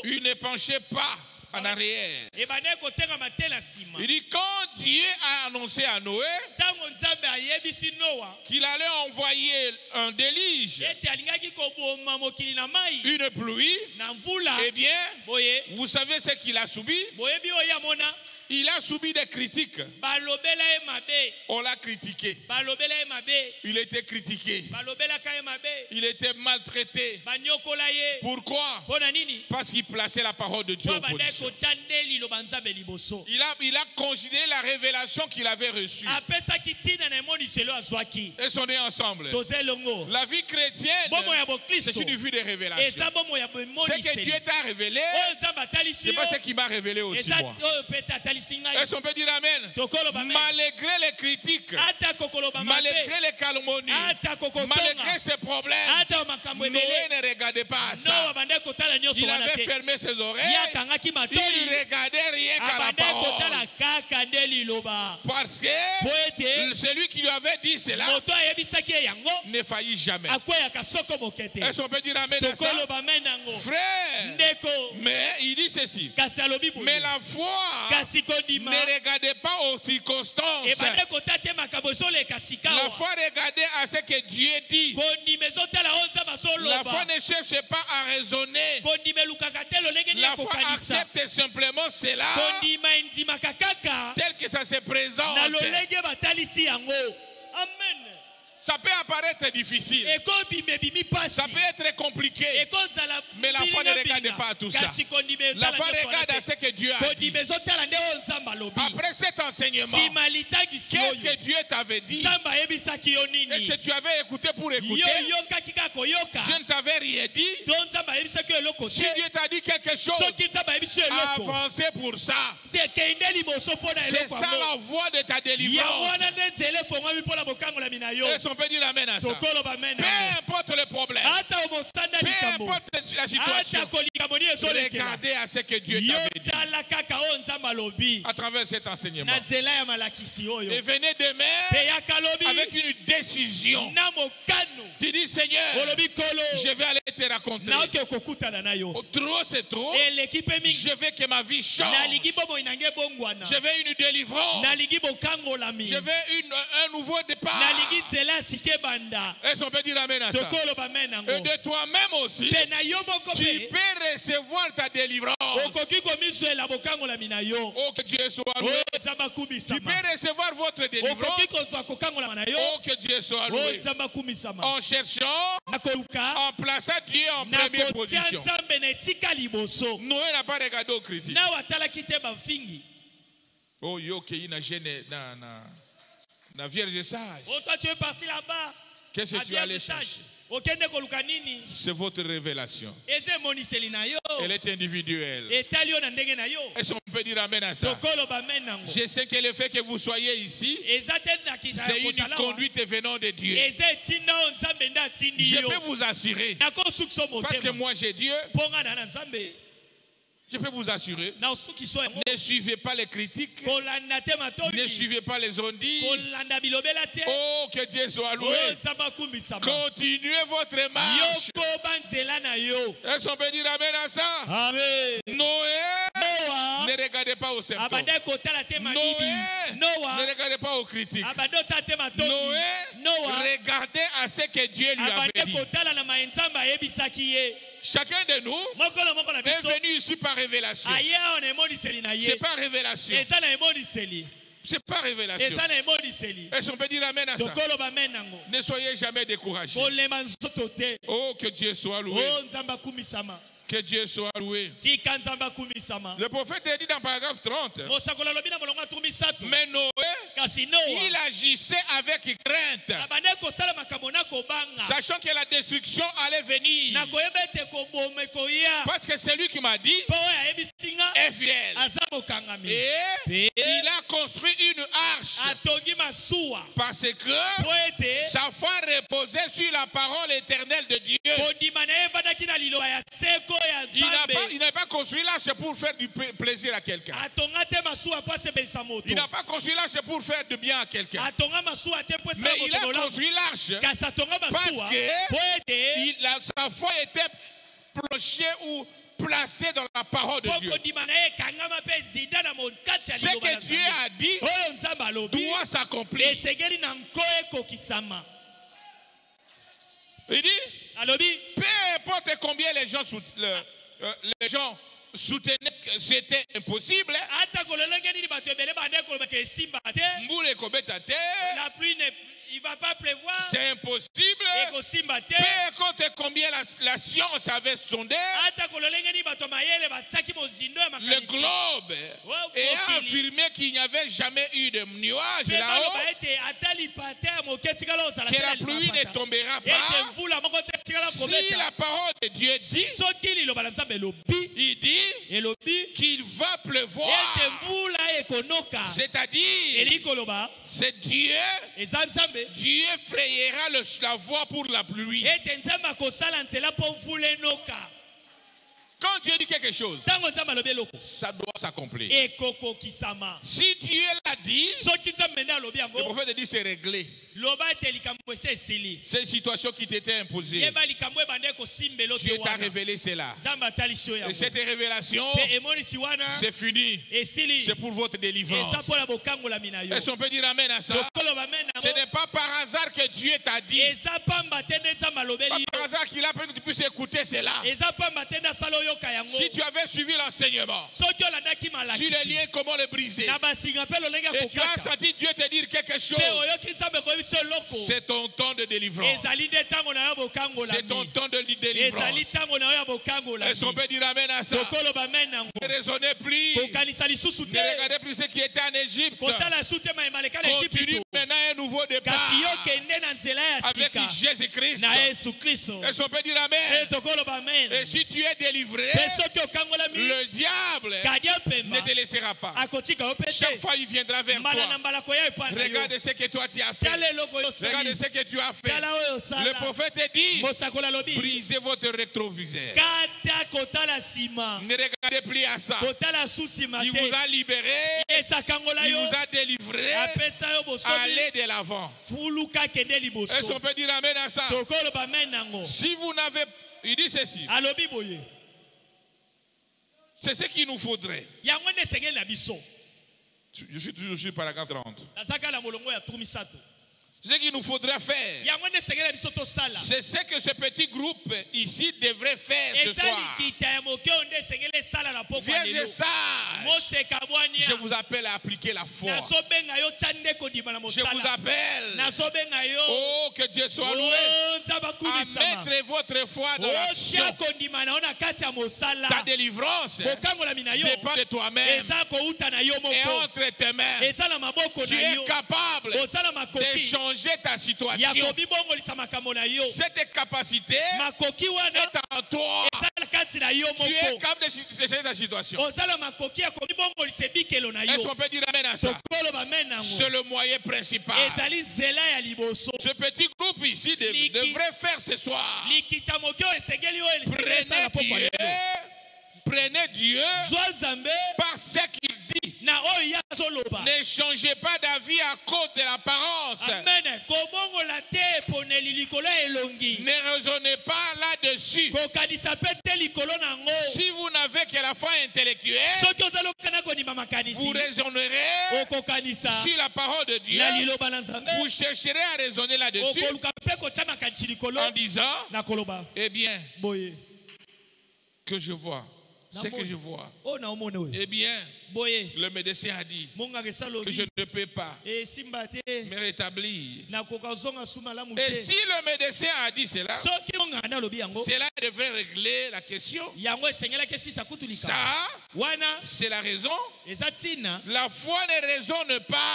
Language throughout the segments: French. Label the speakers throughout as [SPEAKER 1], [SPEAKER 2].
[SPEAKER 1] Il ne penchait pas en arrière. Il dit quand Dieu a annoncé à Noé qu'il allait envoyer un déluge, une pluie, eh bien, vous savez ce qu'il a subi? Il a subi des critiques. On l'a critiqué. Il était critiqué. Il était maltraité. Pourquoi? Parce qu'il plaçait la parole de Dieu en position. Il a considéré la révélation qu'il avait reçue. Et sont nés ensemble. La vie chrétienne, c'est une vie de révélation. Ce que Dieu t'a révélé, c'est pas ce qu'il m'a révélé aussi moi. Est-ce qu'on peut dire amen? Malgré les critiques, malgré les calomnies, malgré ses problèmes, Noé ne regardait pas à ça. Il avait fermé ses oreilles. Il ne regardait rien qu'à la parole. Parce que celui qui lui avait dit cela ne faillit jamais. Est-ce qu'on peut dire amen à ça? Frère, mais il dit ceci. Mais la foi ne regardez pas aux circonstances. La foi regardez à ce que Dieu dit. La foi ne cherche pas à raisonner. La foi accepte simplement cela tel que ça se présente. Amen. Ça peut apparaître difficile. Ça peut être compliqué. Mais la foi ne regarde pas à tout ça. La foi regarde à ce que Dieu a dit. Après cet enseignement, qu'est-ce que Dieu t'avait dit? Est-ce que tu avais écouté pour écouter? Je ne t'avais rien dit. Si Dieu t'a dit quelque chose, avancez pour ça. C'est ça la voie de ta délivrance. On peut dire amen à ça. Peu importe le problème, peu importe la situation, regardez à ce que Dieu t'avait dit à travers cet enseignement. Et venez demain avec une décision. Tu dis Seigneur, je vais aller te raconter. Trop c'est trop. Je veux que ma vie change. Je veux une délivrance. Je veux un nouveau départ. Est-ce qu'on peut dire amen à ça? Et de toi-même aussi, tu peux recevoir ta délivrance. Oh, que Dieu soit loué. Tu peux recevoir votre délivrance. Oh, que Dieu soit loué. En cherchant, en plaçant Dieu en première position. Noé n'a pas regardé aux critiques. Oh, yo, qui est la vierge sage.
[SPEAKER 2] Oh, toi tu veux partir là-bas.
[SPEAKER 1] Qu'est-ce que tu allais chercher? C'est votre révélation. Elle est individuelle. Est-ce qu'on peut dire amen à ça? Je sais que le fait que vous soyez ici, c'est une conduite venant de Dieu. Je peux vous assurer, parce que moi j'ai Dieu, je peux vous assurer, ne suivez pas les critiques, ne suivez pas les ondits. Oh, que Dieu soit loué. Continuez votre marche. Est-ce qu'on peut dire amen à ça? Amen. Noé, ne regardez pas aux symptômes. Noé, ne regardez pas aux critiques. Noé, regardez à ce que Dieu lui avait dit. Chacun de nous est venu ici par révélation. C'est pas révélation. C'est pas révélation. Est-ce qu'on peut dire amen à ça? Ne soyez jamais découragés. Oh, que Dieu soit loué. Que Dieu soit loué. Le prophète a dit dans paragraphe 30. Mais Noé, il agissait avec crainte, sachant que la destruction allait venir. Parce que c'est lui qui m'a dit est fidèle. Et il a construit une arche. Parce que sa foi reposait sur la parole éternelle de Dieu. Il n'a pas construit l'arche pour faire du plaisir à quelqu'un. Il n'a pas construit l'arche pour faire du bien à quelqu'un. Mais il a construit l'arche parce que sa foi était planchée ou placé dans la parole de Dieu. Ce que Dieu a dit doit s'accomplir. Il dit, peu importe combien les gens soutenaient que c'était impossible.
[SPEAKER 2] La pluie il va pas pleuvoir.
[SPEAKER 1] C'est impossible. Peu importe combien la science avait sondé, le globe a affirmé qu'il n'y avait jamais eu de nuages là-haut, que la pluie ne tombera pas. Si la parole de Dieu dit, il dit qu'il va pleuvoir. C'est-à-dire, c'est Dieu. Dieu frayera la voie pour la pluie. Quand Dieu dit quelque chose, ça doit s'accomplir. Si Dieu l'a dit, le prophète dit c'est réglé. C'est une situation qui t'était imposée. Dieu t'a révélé cela. Et cette révélation, c'est fini. C'est pour votre délivrance. Est-ce qu'on peut dire amen à ça? Ce n'est pas par hasard que Dieu t'a dit. Pas par hasard qu'il a permis que tu puisses écouter cela. Si tu avais suivi l'enseignement sur les liens, comment les briser, et tu as senti Dieu te dire quelque chose, c'est ton temps de délivrance. C'est ton temps de délivrance. Est-ce qu'on peut dire amen à ça? Ne raisonnez plus. Ne regardez plus ce qui était en Égypte. Continue maintenant un nouveau départ avec Jésus-Christ. Est-ce qu'on peut dire amen? Et si tu es délivré, le diable ne te laissera pas. Chaque fois il viendra vers toi. Regarde ce que toi tu as fait. Regarde ce que tu as fait. Le prophète dit, brisez votre rétroviseur. Ne regardez plus à ça. Il vous a libéré. Il vous a délivré. Allez de l'avant. Est-ce qu'on peut dire amen à ça? Si vous n'avez... Il dit ceci. C'est ce qu'il nous faudrait. Je suis toujours sur paragraphe 30. Ce qu'il nous faudrait faire, c'est ce que ce petit groupe ici devrait faire ce soir. Viens de ça. Je vous appelle à appliquer la foi. Je vous appelle, oh que Dieu soit loué, à mettre votre foi dans l'action. Ta délivrance dépend de toi-même et entre tes mains. Tu es capable de changer ta situation. Cette capacité est en toi. Tu es capable de changer ta situation. Est-ce qu'on peut dire amen à ça? C'est le moyen principal. Ce petit groupe ici devrait faire ce soir. Prenez Dieu par ce qu'il dit. Ne changez pas d'avis à cause de l'apparence. Ne raisonnez pas là-dessus. Si vous n'avez que la foi intellectuelle, vous raisonnerez sur la parole de Dieu. Vous chercherez à raisonner là-dessus en disant, eh bien, que je vois. Ce que je vois. Eh bien, le médecin a dit que je ne peux pas me rétablir. Et si le médecin a dit cela, cela devrait régler la question. Ça, c'est la raison. La foi ne raisonne pas.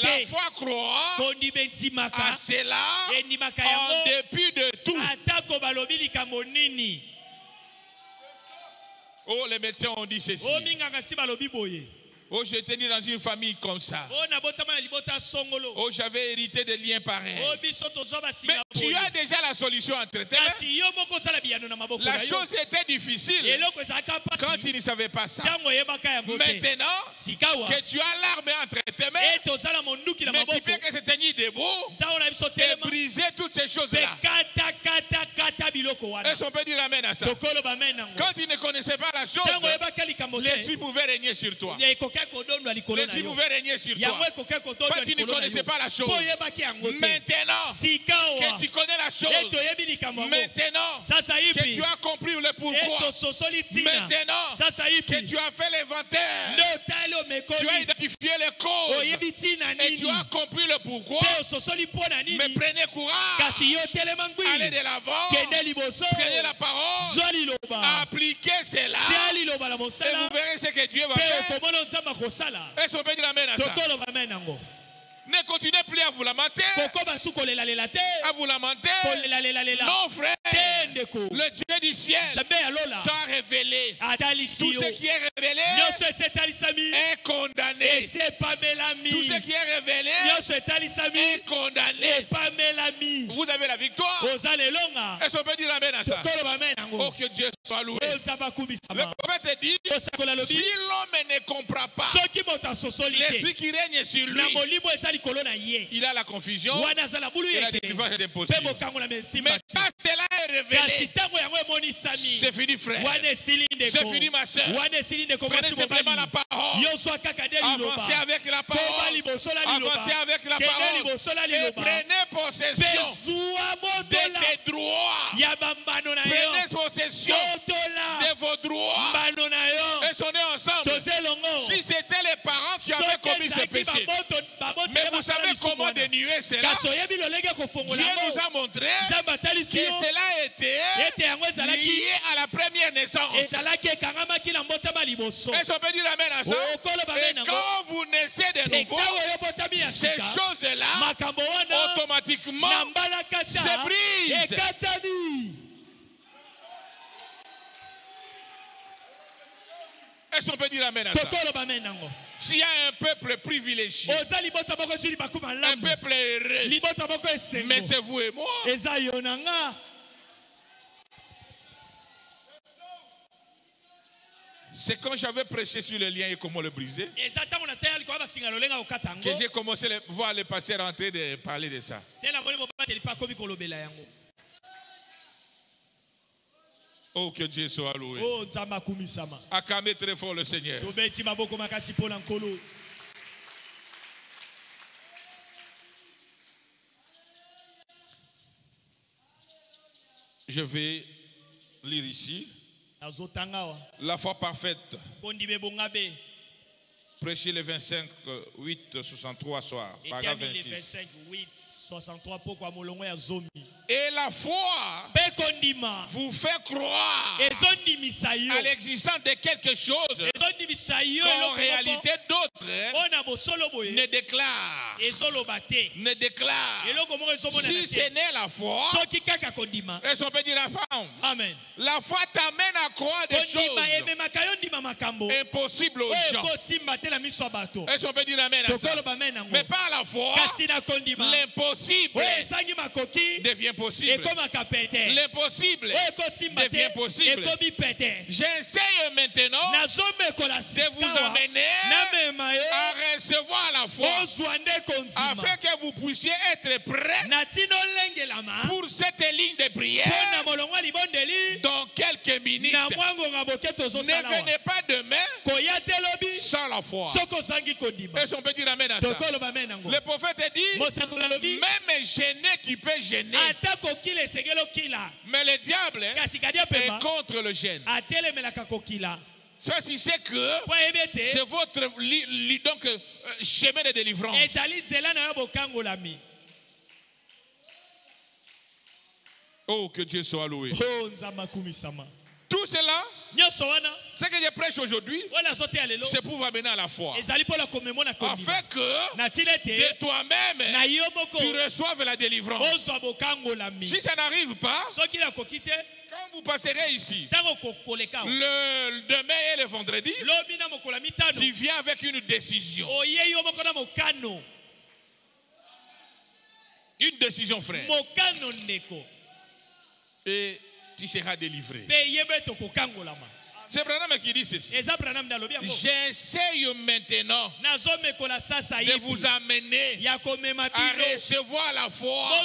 [SPEAKER 1] La foi croit à cela en dépit de tout. Oh, les médecins ont dit ceci. Oh, j'ai été né dans une famille comme ça. Oh, j'avais hérité des liens pareils. Mais tu as déjà la solution entre tes mains. La chose était difficile quand tu ne savais pas ça. Maintenant que tu as l'arme entre tes mains, mais tu peux que se tenir debout et briser toutes ces choses-là. Est-ce qu'on peut dire amen à ça? Quand tu ne connaissais pas la chose, l'esprit pouvait régner sur toi. L'esprit pouvait régner sur toi. Quand tu ne connaissais pas la chose, maintenant que tu connais la chose, maintenant que tu as compris le pourquoi, maintenant que tu as fait l'inventaire, tu as identifié les causes et tu as compris le pourquoi, mais prenez courage, allez de l'avant, prenez la parole, appliquez cela et vous verrez ce que Dieu va faire. Est-ce qu'on peut dire amen à ça? Ne continuez plus à vous lamenter. À vous lamenter. Non, frère. Le Dieu du ciel t'a révélé. Tout ce qui est révélé est condamné. Tout ce qui est révélé est condamné. Vous avez la victoire. Est-ce qu'on peut dire amen à ça? Oh, que Dieu soit loué. Le prophète dit, si l'homme ne comprend pas l'esprit qui règne sur lui, il a la confusion et la délivrance est impossible. Mais quand cela est révélé, c'est fini, frère. C'est fini, ma soeur. Prenez simplement la parole. Avancez avec la parole. Avancez avec la parole. Et prenez possession de tes droits. Prenez possession de vos droits. Et sonnez ensemble. Si c'était les parents qui avaient commis ce péché, mais vous savez comment dénuer cela? Dieu nous a montré que cela était lié à la première naissance. Est-ce qu'on peut dire amen à ça? Et quand vous naissez de nouveau, ces choses-là automatiquement se brisent. Est-ce qu'on peut dire amen à ça? S'il y a un peuple privilégié, un peuple heureux, mais c'est vous et moi. C'est quand j'avais prêché sur le lien et comment le briser que j'ai commencé à voir les pasteurs en train de parler de ça. Oh, que Dieu soit loué. Acclamez très fort le Seigneur. Je vais lire ici. La foi parfaite. Prêchez le 25, 8, 63 soir. Paragraphe 26. Et la foi vous fait croire à l'existence de quelque chose qu'en réalité d'autres ne déclarent. Si ce n'est la foi, est-ce qu'on peut dire Amen. La foi t'amène à croire des choses impossibles aux gens. Est-ce qu'on peut dire amen à ça? Mais par la foi, l'impossible devient possible. L'impossible devient possible. J'essaye maintenant de vous amener à recevoir la foi afin que vous puissiez être prêts pour cette ligne de prière dans quelques minutes. Ne venez pas demain sans la foi. Est-ce qu'on peut dire amen à ça? Le prophète dit, même gêné, tu peux gêner. Mais le diable est contre le gêne. Ceci c'est que c'est votre donc, chemin de délivrance. Oh, que Dieu soit loué. Tout cela, ce que je prêche aujourd'hui, c'est pour vous amener à la foi. Afin que de toi-même, tu reçoives la délivrance. Si ça n'arrive pas, quand vous passerez ici, le demain et le vendredi, tu viens avec une décision. Une décision, frère. Et tu seras délivré. C'est Branham qui dit ceci. J'essaye maintenant de vous amener à recevoir la foi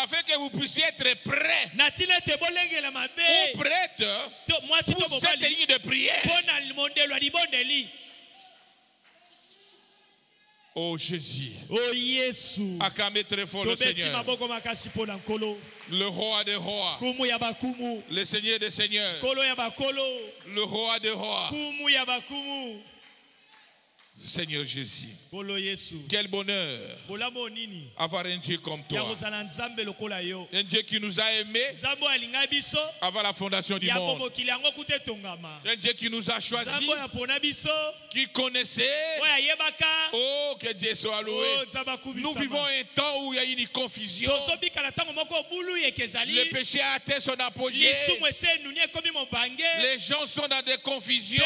[SPEAKER 1] afin que vous puissiez être prêts ou prêtes pour cette ligne de prière. Oh Jésus.
[SPEAKER 2] Oh Jésus.
[SPEAKER 1] Acclamez très fort le Seigneur. Le roi des rois. Le Seigneur des seigneurs. Le roi des rois. Seigneur Jésus. Quel bonheur avoir un Dieu comme toi. Un Dieu qui nous a aimés avant la fondation du monde. Un Dieu qui nous a choisis, qui connaissait. Oh, que Dieu soit loué. Nous vivons un temps où il y a une confusion. Le péché a atteint son apogée. Les gens sont dans des confusions.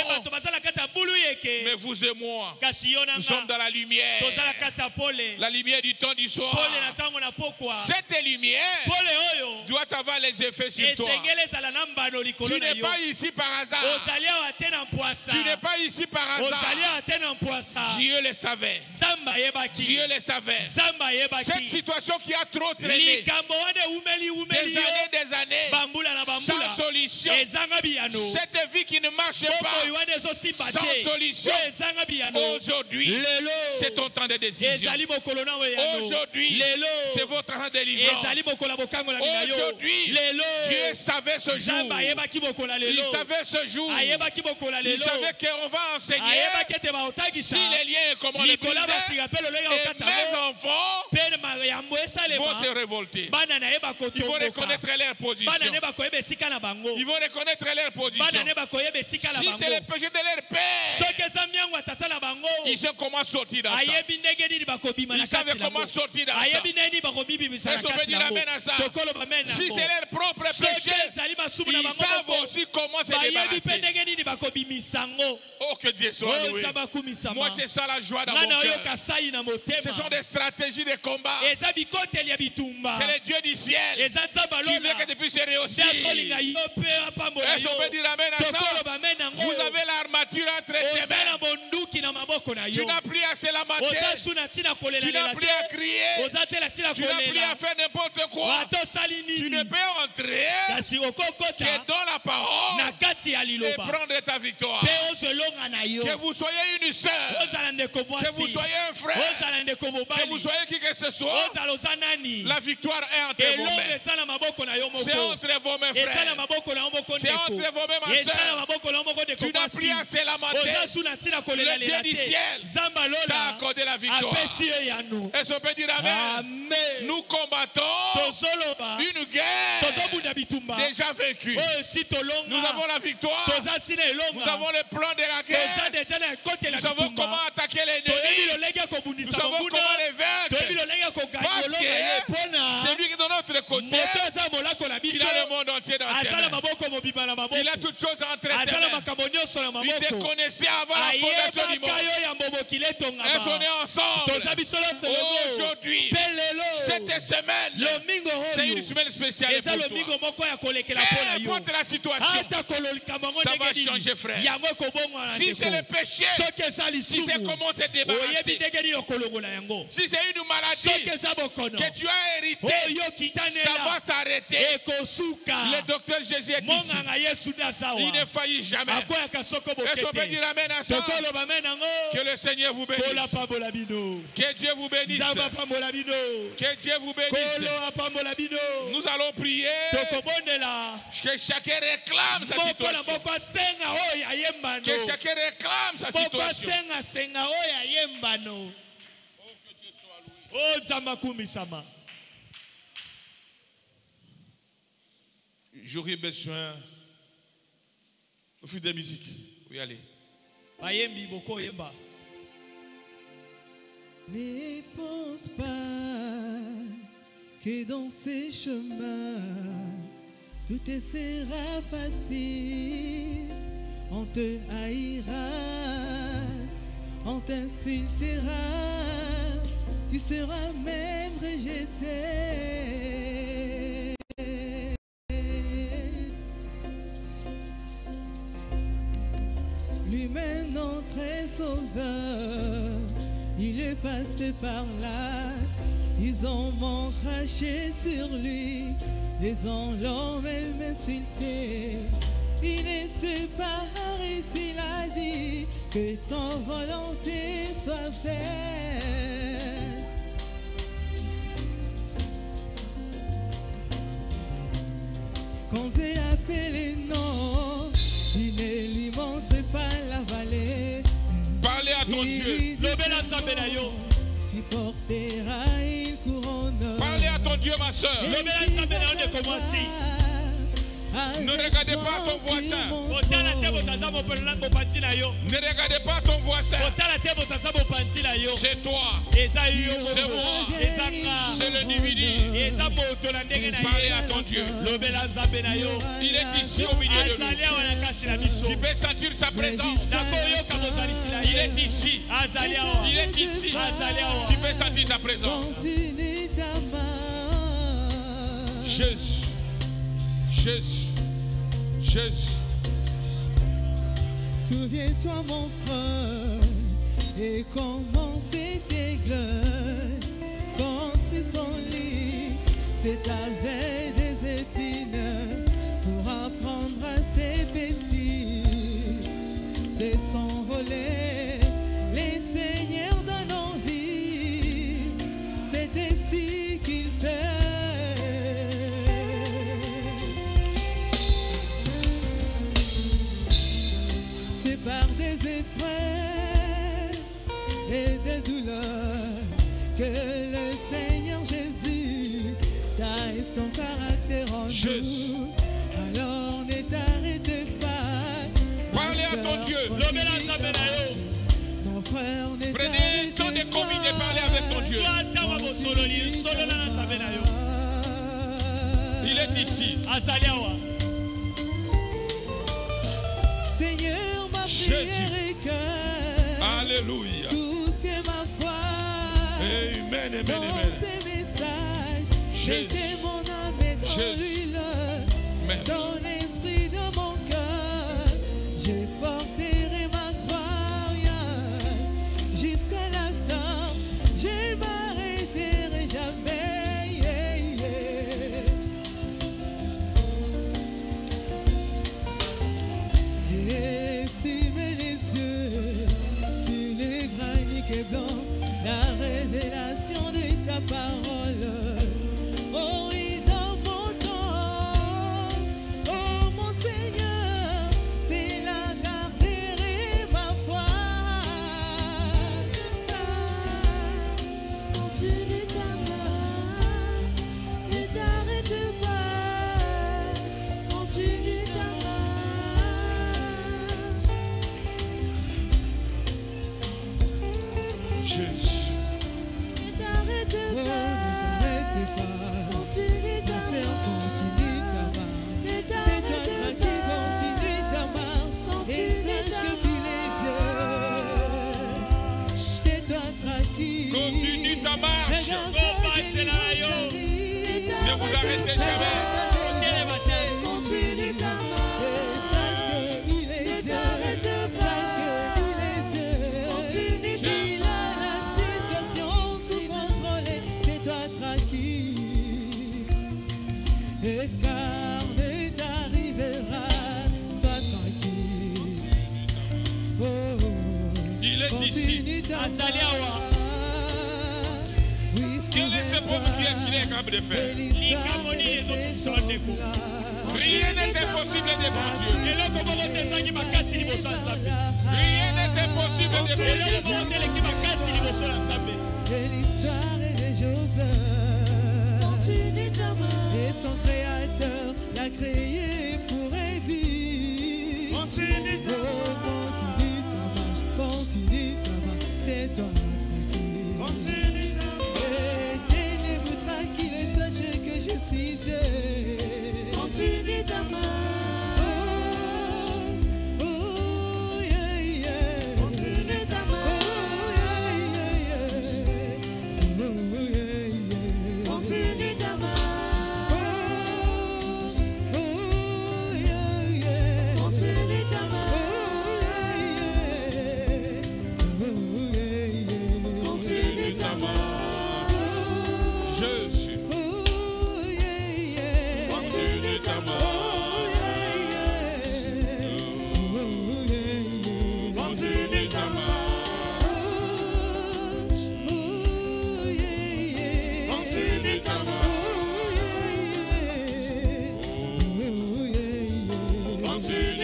[SPEAKER 1] Mais vous et moi, nous sommes dans la lumière. La lumière du temps du soir. Cette lumière doit avoir les effets sur toi. Tu n'es pas ici par hasard. Tu n'es pas ici par hasard. Dieu le savait. Dieu le savait. Cette situation qui a trop traîné des années sans solution. Cette vie qui ne marche pas sans solution. Aujourd'hui, c'est ton temps de décision. Aujourd'hui, c'est votre temps de délivrance. Aujourd'hui, Dieu savait ce jour. Il savait ce jour. Il savait qu'on va enseigner si les liens, comment les briser. Et mes enfants vont se révolter. Ils vont reconnaître leur position. Ils vont reconnaître leur position. Si c'est le péché de leur père, ils savent comment sortir dans ça. Ils savent comment sortir dans ça. Est-ce qu'on peut dire amen à ça? Si c'est leur propre péché, ils savent aussi comment se débarrasser. Oh, que Dieu soit loué. Moi, c'est ça la joie dans mon cœur. Ce sont des stratégies de combat. C'est le Dieu du ciel qui veut que tu puisses réussir. Est-ce qu'on peut dire amen à ça? Vous avez l'armature entre tes mains. Tu n'as plus à se lamenter. Tu n'as plus à crier. Tu n'as plus à faire n'importe quoi. Tu ne peux entrer que dans la parole et prendre ta victoire. Que vous soyez une sœur, que vous soyez un frère, que vous soyez qui que ce soit, la victoire est entre vos mains. C'est entre vos mains, frère. C'est entre vos mains, ma sœur. Tu n'as plus à se lamenter. Le Dieu du ciel t'a accordé la victoire. Est-ce qu'on peut dire amen? Nous combattons une guerre déjà vaincue. Nous avons la victoire. Nous avons le plan de la guerre. Nous savons comment attaquer l'ennemi. Nous savons comment les vaincre. Parce que c'est lui qui est de notre côté. Il a le monde entier dans tes mains. Il a toutes choses entre tes mains. Il te connaissait avant la fondation du monde. Est-ce qu'on est ensemble? Aujourd'hui, cette semaine, c'est une semaine spéciale pour toi. Peu importe la situation, ça va changer, frère. Si c'est le péché, si c'est comment se débarrasser, si c'est une maladie que tu as héritée, ça va s'arrêter. Le docteur Jésus est ici. Il ne faillit jamais. Est-ce qu'on peut dire amen à ça? Que le Seigneur vous bénisse. Que Dieu vous bénisse. Que Dieu vous bénisse. Nous allons prier que chacun réclame sa situation. Que chacun réclame sa situation. Oh, que Dieu soit loué. J'aurais besoin Au fil des musiques. Oui, allez.
[SPEAKER 3] Ne pense pas que dans ces chemins tout te sera facile. On te haïra, on t'insultera, tu seras même rejeté. Lui-même notre sauveur, il est passé par là. Ils ont m'ont craché sur lui, les hommes l'ont même insulté. Il ne s'est pas arrêté, il a dit que ton volonté soit faite. Quand j'ai appelé non, il ne lui montre pas la vallée.
[SPEAKER 1] Parlez à ton Dieu.
[SPEAKER 3] Tu porteras une couronne.
[SPEAKER 1] Parlez à ton Dieu, ma soeur. Ne regardez pas ton voisin. Ne regardez pas ton voisin. C'est toi. C'est moi. C'est l'individu. Parlez à ton Dieu. Il est ici au milieu de nous. Tu peux sentir sa présence. Il est ici. Il est ici. Tu peux sentir ta présence. Jésus. Jésus. Jésus.
[SPEAKER 3] Souviens-toi mon frère et comment c'était glorieux. Construit son lit, c'est avec des épines pour apprendre à ses petits de s'envoler. Les seigneurs de nos vies, c'est ainsi qu'il fait. C'est par des épreuves et des douleurs que le Seigneur Jésus taille son caractère en nous. Alors ne t'arrête pas.
[SPEAKER 1] Parlez à ton Dieu.
[SPEAKER 3] Mon frère, ne
[SPEAKER 1] prenez le temps de communier, parlez avec ton Dieu. Il est ici.
[SPEAKER 3] Seigneur, ma prière est cœur.
[SPEAKER 1] Alléluia.
[SPEAKER 3] Soutiens ma foi.
[SPEAKER 1] Amen, amen,
[SPEAKER 3] dans
[SPEAKER 1] amen.
[SPEAKER 3] ces messages. Mettez mon âme dans l'huile. Dans l'esprit de mon cœur. Je porterai ma croix jusqu'à la fin. Je ne m'arrêterai jamais. Et si mes yeux sur les graniques blancs, la révélation de ta parole. Oh oui, dans mon temps, oh mon Seigneur, c'est la garderai ma foi.
[SPEAKER 4] Continue ta marche, ne t'arrête pas. Continue ta marche.
[SPEAKER 1] Jésus.
[SPEAKER 4] Ne t'arrête
[SPEAKER 3] Oh,
[SPEAKER 4] pas.
[SPEAKER 3] ne t'arrête pas.
[SPEAKER 4] Continue ta
[SPEAKER 3] Ma sœur, continue ta marche.
[SPEAKER 4] Ne
[SPEAKER 3] C'est toi
[SPEAKER 4] t'arrête
[SPEAKER 3] qui continue ta marche. Et sache que tu les Dieu. C'est toi tranquille.
[SPEAKER 1] Continue ta marche. Ne vous arrêtez jamais.
[SPEAKER 4] Continue ta marche.
[SPEAKER 3] Et sache qu'il est Dieu. Sache qu'il est Dieu.
[SPEAKER 4] Continue ta
[SPEAKER 3] Il a la situation sous contrôle. C'est toi tranquille. Et car ne t'arrivera, sois tranquille. Oh,
[SPEAKER 1] Il est ici.
[SPEAKER 3] continue ta marche. Oui,
[SPEAKER 1] Quel est ce peuple qui est capable de faire? Rien n'est impossible devant Dieu. Rien n'est impossible devant Dieu.
[SPEAKER 3] Et l'histoire est des Joseph.
[SPEAKER 4] Continue ta marche.
[SPEAKER 3] Et son créateur l'a créé pour vivre.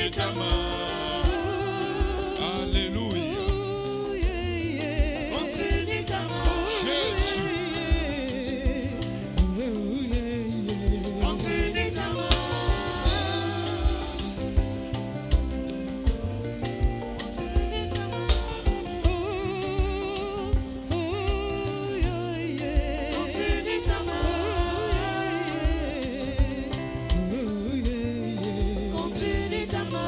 [SPEAKER 1] Continue ta main. Alléluia.
[SPEAKER 4] Continue ta main.
[SPEAKER 1] Jésus.
[SPEAKER 4] Continue ta main. Continue ta main. Continue ta main. Continue ta marche.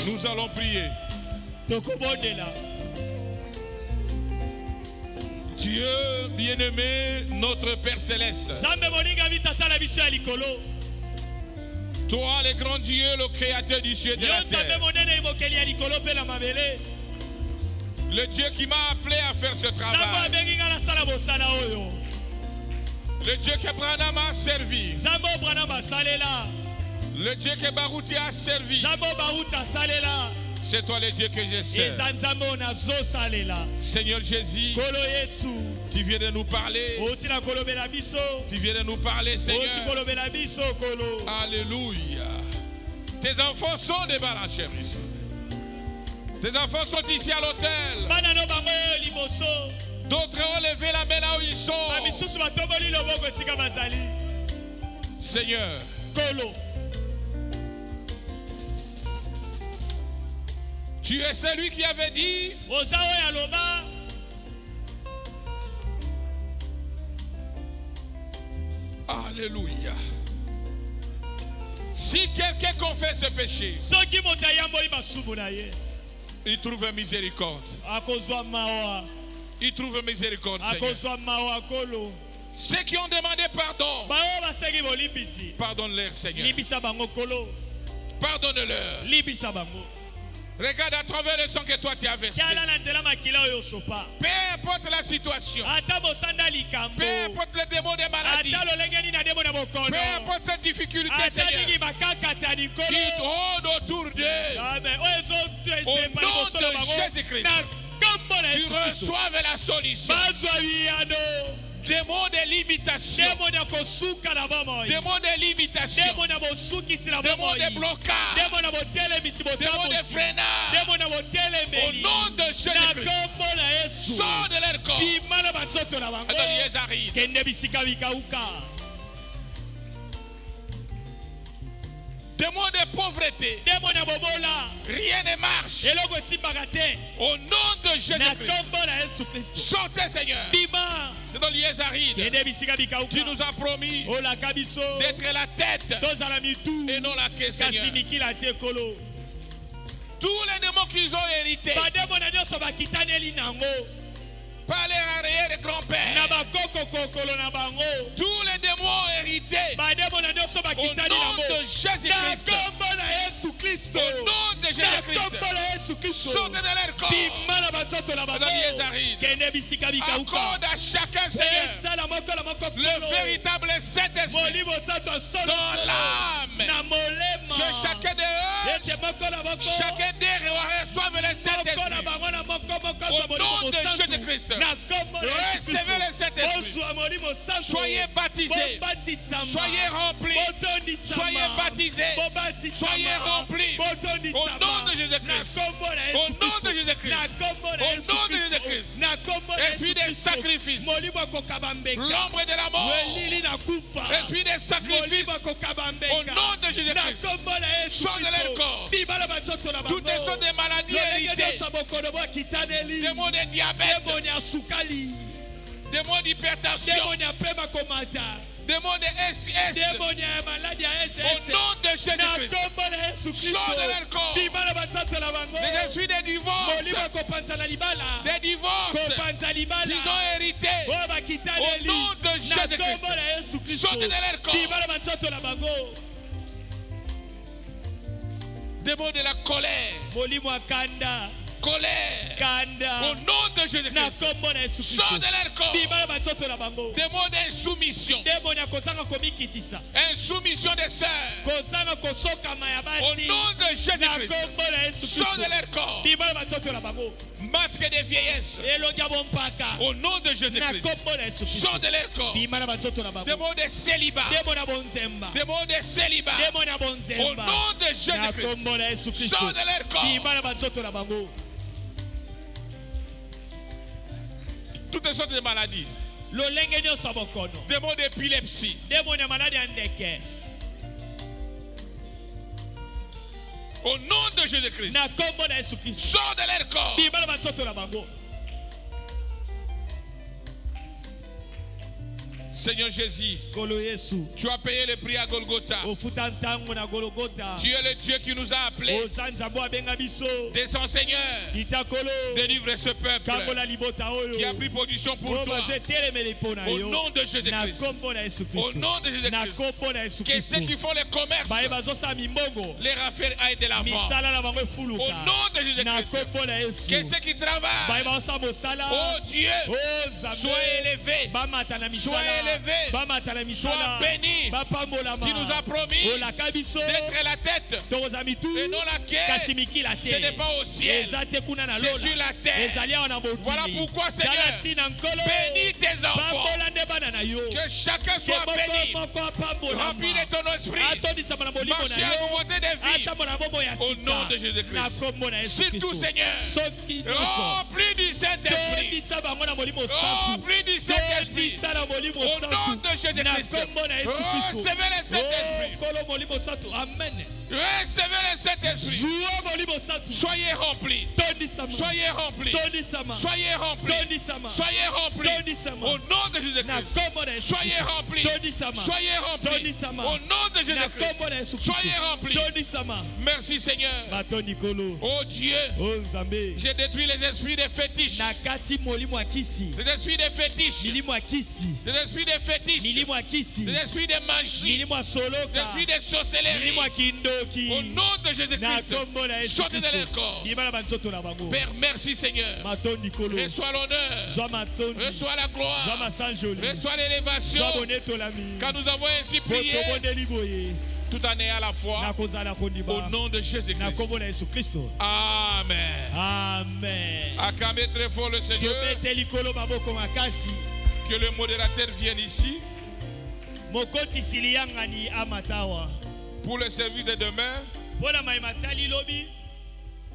[SPEAKER 1] Nous allons prier. Dieu bien-aimé, notre Père Céleste. Toi, le grand Dieu, le créateur du ciel et de la terre. Le Dieu qui m'a appelé à faire ce travail. Le Dieu que Branham a servi. Le Dieu que Barouti a servi. C'est toi le Dieu que je sers. Seigneur Jésus, tu viens de nous parler. Tu viens de nous parler, Seigneur. Alléluia. Tes enfants sont débarrassés. Tes enfants sont ici à l'hôtel. D'autres ont levé la main là où ils sont. Seigneur, tu es celui qui avait dit Alléluia. Si quelqu'un confesse ce péché, il trouve miséricorde. Il trouve miséricorde, Seigneur. Ceux qui ont demandé pardon, pardonne-leur, Seigneur. Pardonne-leur. Regarde à travers le sang que toi tu as versé. Peu importe la situation, peu importe le démon des maladies, peu importe cette difficulté, Seigneur, qui rôde autour d'eux, au nom de Jésus-Christ, tu reçoives la solution. Démon de limitation, démon de limitation, démon de blocage, démon de freinage, au nom de Jésus-Christ, sors de leur corps. Démon de pauvreté, rien ne marche. Au nom de Jésus-Christ, sortez, Seigneur. Dans les arides, tu nous as promis d'être la tête et non la queue, Seigneur. Tous les démons qu'ils ont hérités par les arrière et grands-pères, tous les démons hérités au nom de Jésus-Christ, au nom de Jésus-Christ, sortez de leur corps. Dans les arides, accorde à chacun, Seigneur, le véritable Saint-Esprit dans l'âme, que chacun d'eux reçoive le Saint-Esprit au nom de Jésus-Christ. Recevez le Saint-Esprit. Soyez baptisés. Soyez remplis. Soyez baptisés. Soyez remplis. Au nom de Jésus-Christ. Au nom de Jésus-Christ. Au nom de Jésus-Christ. Esprit des sacrifices. L'ombre de la mort. Esprit des sacrifices. Au nom de Jésus-Christ. Sors de leur corps. Toutes les sortes de maladies héritées. Démons de diabète. Démons d'hypertension. Démons de SIS. Au nom de Jésus-Christ. Sors de leur corps. Les esprits des divorces. Des divorces qu'ils ont hérités. Au nom de Jésus-Christ. Sortez de leur corps. Démons de la colère. Au nom de Jésus-Christ. Sors de leur corps. Démon d'insoumission. Insoumission des sœurs. Au nom de Jésus-Christ. Sors de leur corps. masque de vieillesse, au nom de Jésus-Christ, sort de leur corps. Des mots de célibat, des mots de célibat, au nom de Jésus-Christ, sort de leur corps. Toutes sortes de maladies, des mots d'épilepsie, au nom de Jésus-Christ, sort de leur corps. Seigneur Jésus, tu as payé le prix à Golgotha. Tu es le Dieu qui nous a appelés. Descends Seigneur, délivre ce peuple qui a pris position pour toi. Au nom de Jésus-Christ. Au nom de Jésus-Christ. Que ceux qui font le commerce, les affaires aillent de l'avant. Au nom de Jésus-Christ. Que ceux qui travaillent, oh Dieu, sois élevé. Sois élevé, sois béni, qui nous a promis d'être la tête et non la quête. Ce n'est pas au ciel, c'est sur la terre. Voilà pourquoi Seigneur, bénis tes enfants, que chacun soit béni, rempli de ton esprit, marcher à nouveauté de vie, au nom de Jésus-Christ. Surtout Seigneur, rempli du Saint-Esprit, rempli du Saint-Esprit, au nom de Jésus-Christ. Recevez le Saint-Esprit. Amen. Recevez le Saint-Esprit. Soyez remplis. Soyez remplis. Soyez remplis. Soyez remplis. Au nom de Jésus-Christ. Soyez remplis. Soyez remplis. Au nom de Jésus-Christ. Soyez remplis. Merci Seigneur. Oh Dieu, j'ai détruit les esprits des fétiches. Les esprits des fétiches. Les esprits des fétiches. Les esprits de magie. Les esprits de sorcellerie. Au nom de Jésus-Christ, sortez de leur corps. Père, merci Seigneur. Reçois l'honneur, reçois la gloire, reçois l'élévation, car nous avons ainsi prié tout année à la fois, au nom de Jésus-Christ. Amen.
[SPEAKER 2] Amen.
[SPEAKER 1] Acclamez très fort le Seigneur. Que le modérateur vienne ici pour le service de demain.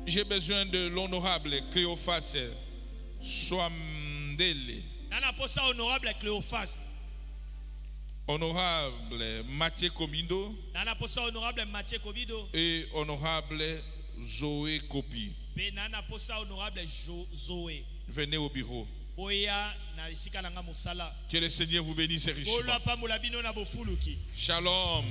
[SPEAKER 1] J'ai besoin de l'honorable Cléophas Swamdele, honorable Mathieu Komindo et honorable Zoé Kopi. Venez au bureau. Que le Seigneur vous bénisse richement. Shalom.